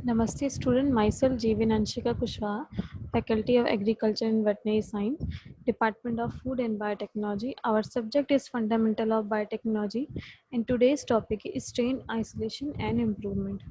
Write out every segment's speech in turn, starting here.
Namaste student, myself Jeevin Anshika Kushwaha, Faculty of Agriculture and Veterinary Science, Department of Food and Biotechnology. Our subject is Fundamental of Biotechnology and today's topic is strain isolation and improvement.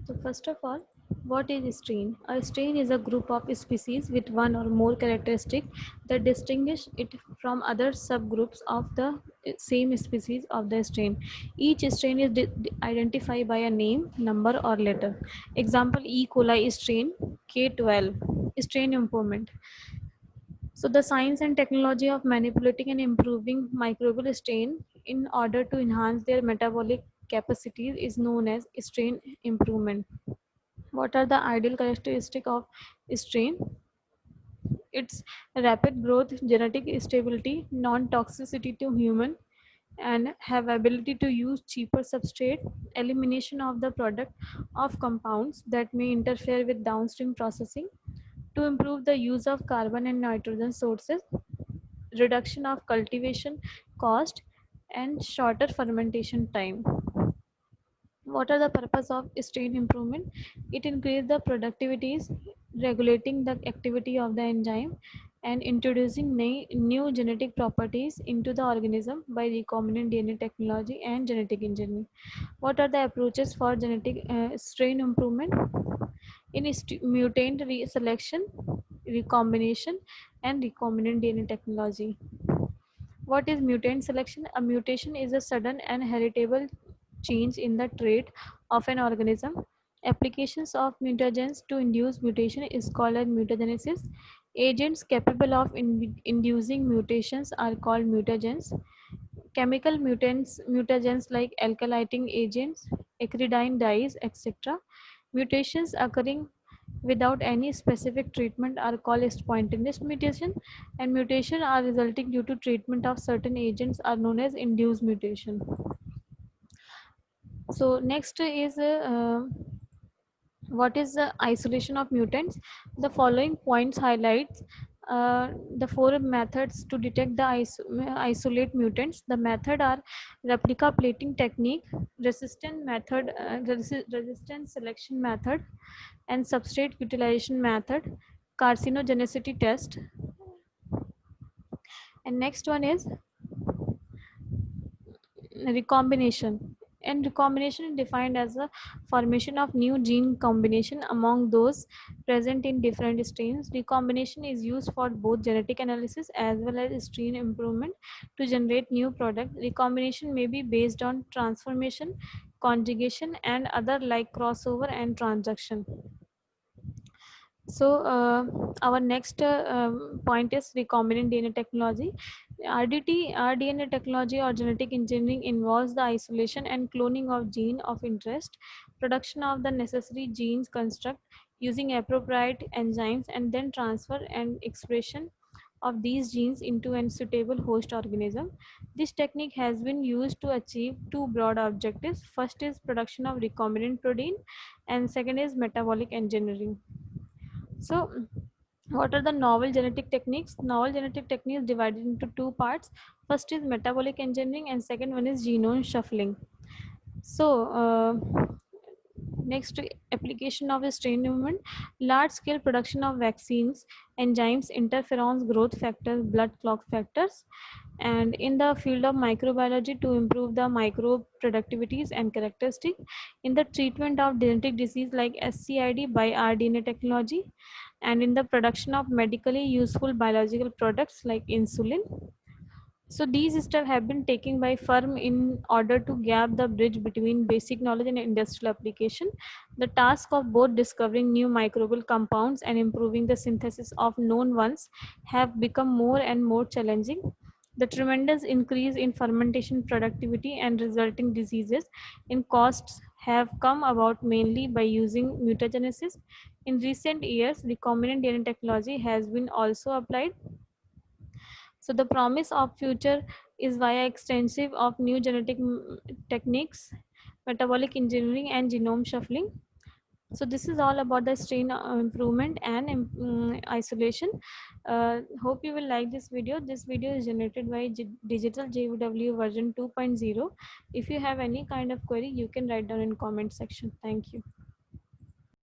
So first of all, what is strain? A strain is a group of species with one or more characteristic that distinguish it from other subgroups of the same species of the strain. Each strain is identified by a name, number or letter. Example E. coli strain K12 strain improvement. So the science and technology of manipulating and improving microbial strain in order to enhance their metabolic capacities is known as strain improvement. What are the ideal characteristics of strain? Its rapid growth, genetic stability, non-toxicity to human, and have ability to use cheaper substrate, elimination of the product of compounds that may interfere with downstream processing, to improve the use of carbon and nitrogen sources, reduction of cultivation cost, and shorter fermentation time. What are the purpose of strain improvement? It increases the productivities, regulating the activity of the enzyme, and introducing new genetic properties into the organism by recombinant DNA technology and genetic engineering. What are the approaches for genetic strain improvement? In mutant selection, recombination, and recombinant DNA technology. What is mutant selection? A mutation is a sudden and heritable change in the trait of an organism. Applications of mutagens to induce mutation is called as mutagenesis. Agents capable of inducing mutations are called mutagens. Chemical mutagens like alkylating agents, acridine dyes, etc. Mutations occurring without any specific treatment are called spontaneous mutation, and mutation are resulting due to treatment of certain agents are known as induced mutation. So next is what is the isolation of mutants? The following points highlights the four methods to detect the isolate mutants. The method are replica plating technique, resistant method, resistant selection method, and substrate utilization method, carcinogenicity test. And next one is recombination. And recombination is defined as a formation of new gene combination among those present in different strains. Recombination is used for both genetic analysis as well as strain improvement to generate new product. Recombination may be based on transformation, conjugation, and other like crossover and transduction. So our next point is recombinant DNA technology. rDNA technology or genetic engineering involves the isolation and cloning of gene of interest, production of the necessary genes construct using appropriate enzymes, and then transfer and expression of these genes into a suitable host organism. This technique has been used to achieve two broad objectives. First is production of recombinant protein, and second is metabolic engineering. So, what are the novel genetic techniques? Novel genetic techniques divided into two parts. First is metabolic engineering, and second one is genome shuffling. So, next application of a strain movement, large scale production of vaccines, enzymes, interferons, growth factors, blood clot factors, and in the field of microbiology to improve the microbe productivities and characteristics, in the treatment of genetic disease like SCID by rDNA technology, and in the production of medically useful biological products like insulin. So these steps have been taken by firm in order to gap the bridge between basic knowledge and industrial application. The task of both discovering new microbial compounds and improving the synthesis of known ones have become more and more challenging. The tremendous increase in fermentation productivity and resulting diseases in costs have come about mainly by using mutagenesis. In recent years, recombinant DNA technology has been also applied. So the promise of future is via extensive of new genetic techniques, metabolic engineering, and genome shuffling. So this is all about the strain improvement and isolation. Hope you will like this video. This video is generated by Digital JW version 2.0. If you have any kind of query, you can write down in comment section. Thank you.